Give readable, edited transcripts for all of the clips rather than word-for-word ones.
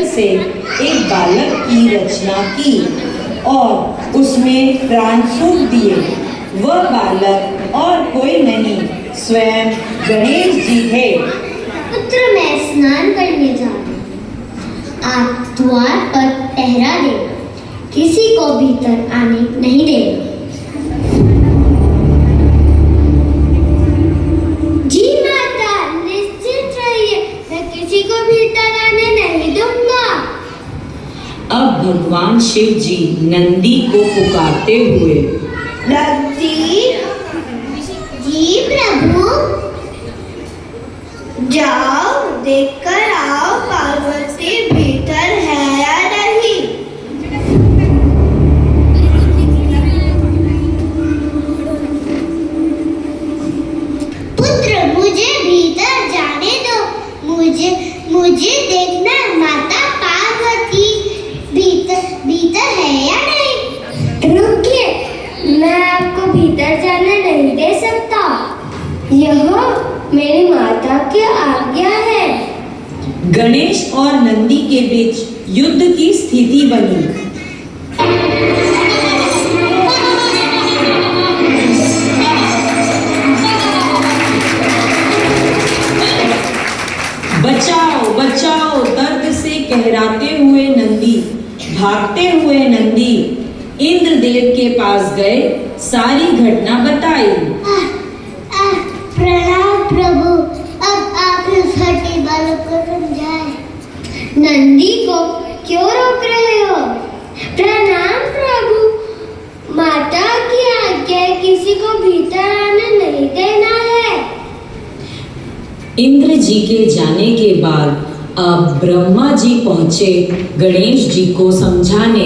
पत्थर से एक बालक की रचना की और उसमें प्राण फूंक दिए। वह बालक और कोई नहीं, स्वयं गणेश जी थे। पुत्र, मैं स्नान करने जा रही हूँ। आप द्वार पर पहरा देना, किसी को भीतर आने नहीं देना। जी माता, निश्चित रहिए, मैं किसी को भीतर आने नहीं दूंगा। अब भगवान शिव जी नंदी को पुकारते हुए, नंदी जी प्रभु, जाओ देखकर आओ पार्वती भीतर है या नहीं। पुत्र, मुझे भीतर जाने दो। मुझे देखना माता पार्वती भीतर है या नहीं। रुकिए, मैं आपको भीतर जाने नहीं दे सकता। यह मेरी माता की आज्ञा है। गणेश और नंदी के बीच युद्ध की स्थिति बनी। बचाओ बचाओ, दर्द से कहराते हुए नंदी, भागते हुए नंदी इंद्रदेव के पास गए, सारी घटना बताई। प्रणाम प्रभु, अब आप इस हठी बालक को समझाएं। नंदी को क्यों रोक रहे हो? प्रणाम प्रभु, माता की आज्ञा किसी को भीतर आने नहीं देना है। इंद्र जी के जाने के बाद अब ब्रह्मा जी पहुंचे गणेश जी को समझाने।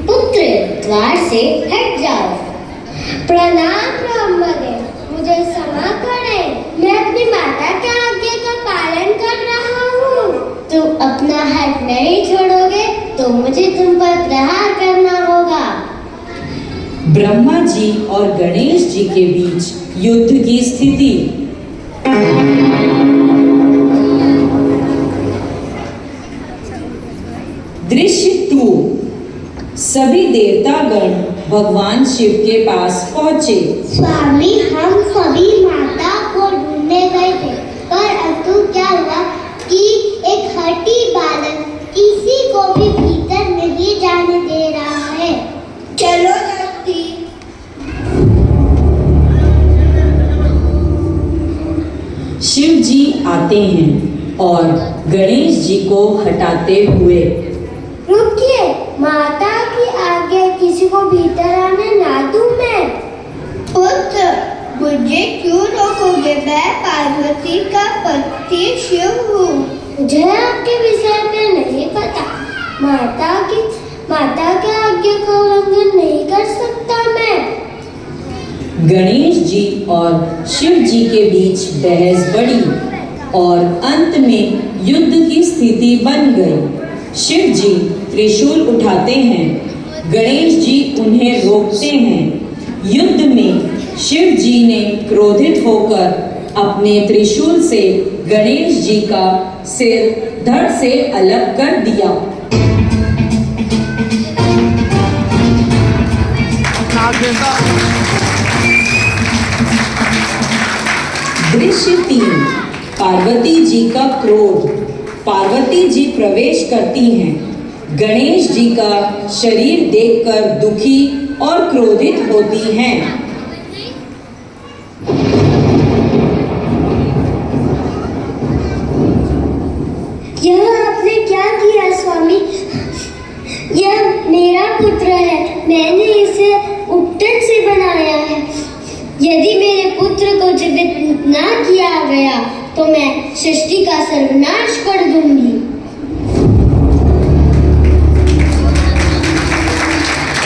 पुत्र, द्वार से हट जाओ। प्रणाम ब्रह्मदेव, मुझे क्षमा करें, मैं अपनी माता के आज्ञा का पालन कर रहा हूँ। तुम अपना हाथ नहीं छोड़ोगे तो मुझे तुम पर प्रहार करना होगा। ब्रह्मा जी और गणेश जी के बीच युद्ध की स्थिति। दृश्य 2। सभी देवतागण भगवान शिव के पास पहुंचे। स्वामी, हम सभी माता को ढूंढने गए थे, पर अतु क्या हुआ कि एक हठी बालक किसी को भी भीतर नहीं जाने दे रहा है। चलो नंदी। शिव जी आते हैं और गणेश जी को हटाते हुए, रुकिए, माता की आज्ञा किसी को भीतर आने ना दूं मैं। पुत्र, मुझे क्यों रोकोगे? मैं पार्वती का पति शिव हूँ। मुझे आपके विषय में नहीं पता। माता की आज्ञा का उल्लंघन नहीं कर सकता मैं। गणेश जी और शिव जी के बीच बहस बढ़ी और अंत में युद्ध की स्थिति बन गई। शिव जी त्रिशूल उठाते हैं, गणेश जी उन्हें रोकते हैं। युद्ध में शिव जी ने क्रोधित होकर अपने त्रिशूल से गणेश जी का सिर धड़ से अलग कर दिया। दृश्य 3। पार्वती जी का क्रोध। पार्वती जी प्रवेश करती हैं। गणेश जी का शरीर देखकर दुखी और क्रोधित होती हैं। यह आपने क्या किया स्वामी? यह मेरा पुत्र है, मैंने इसे उपटन से बनाया है। यदि मेरे पुत्र को जीवित ना किया गया तो मैं सृष्टि का सर्वनाश कर दूंगी।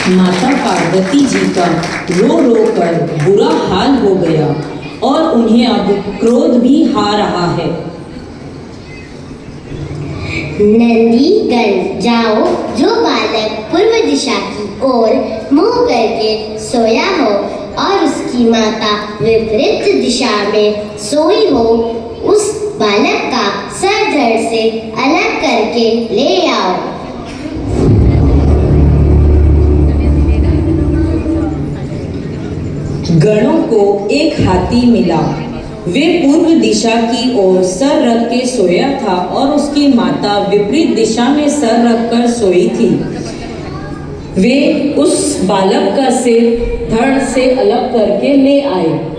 माता पार्वती जी का रो रो कर बुरा हाल हो गया और उन्हें अब क्रोध भी आ रहा है। नंदीगण जाओ, जो बालक पूर्व दिशा की ओर मुंह करके सोया हो और उसकी माता विपरीत दिशा में सोई हो, उस बालक का सर धड़ से अलग करके ले आओ। गणों को एक हाथी मिला। वे पूर्व दिशा की ओर सर रख के सोया था और उसकी माता विपरीत दिशा में सर रखकर सोई थी। वे उस बालक का सिर धड़ से अलग करके ले आए।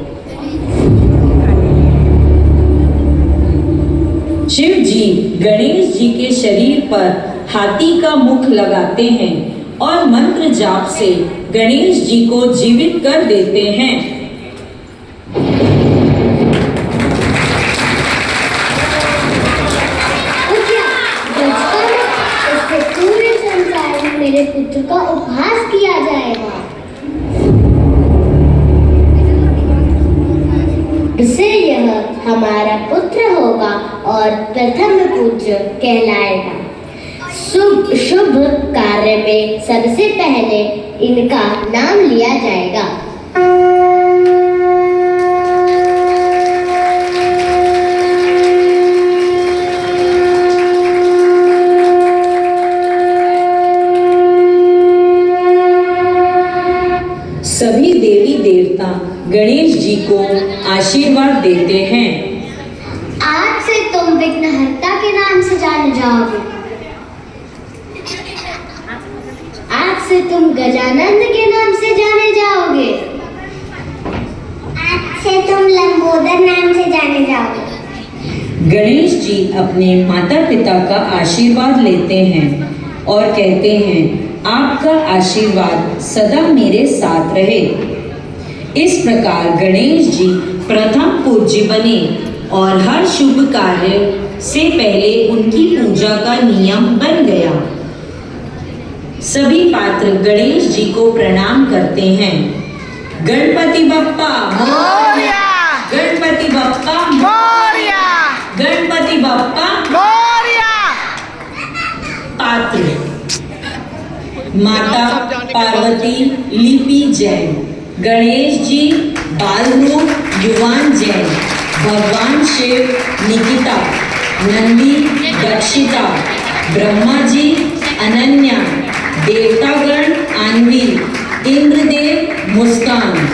शिव जी गणेश जी के शरीर पर हाथी का मुख लगाते हैं और मंत्र जाप से गणेश जी को जीवित कर देते हैं। इससे पूरे संसार में मेरे पुत्र का उपहास किया जाएगा। इससे यह हमारा पुत्र होगा और प्रथम पुत्र कहलाएगा। शुभ कार्य में सबसे पहले इनका नाम लिया जाएगा। सभी देवी देवता गणेश जी को आशीर्वाद देते हैं। आज से तुम विघ्नहर्ता के नाम से जाने जाओगे। आज से तुम गजानंद के नाम से जाने जाओगे। आज से तुम लंबोदर नाम से जाने जाओगे। गणेश जी अपने माता पिता का आशीर्वाद लेते हैं और कहते हैं, आपका आशीर्वाद सदा मेरे साथ रहे। इस प्रकार गणेश जी प्रथम पूज्य बने और हर शुभ कार्य से पहले उनकी पूजा का नियम बन गया। सभी पात्र गणेश जी को प्रणाम करते हैं। गणपति बप्पा मोरया, गणपति बप्पा मोरया, गणपति बप्पा मोरया। पात्र माता पार्वती लिपि जैन, गणेश जी बाल रूप युवान जैन, भगवान शिव निकिता, नंदी दक्षिता, ब्रह्मा जी अनन्या, देवतागण अन्वी, इंद्रदेव मुस्कान।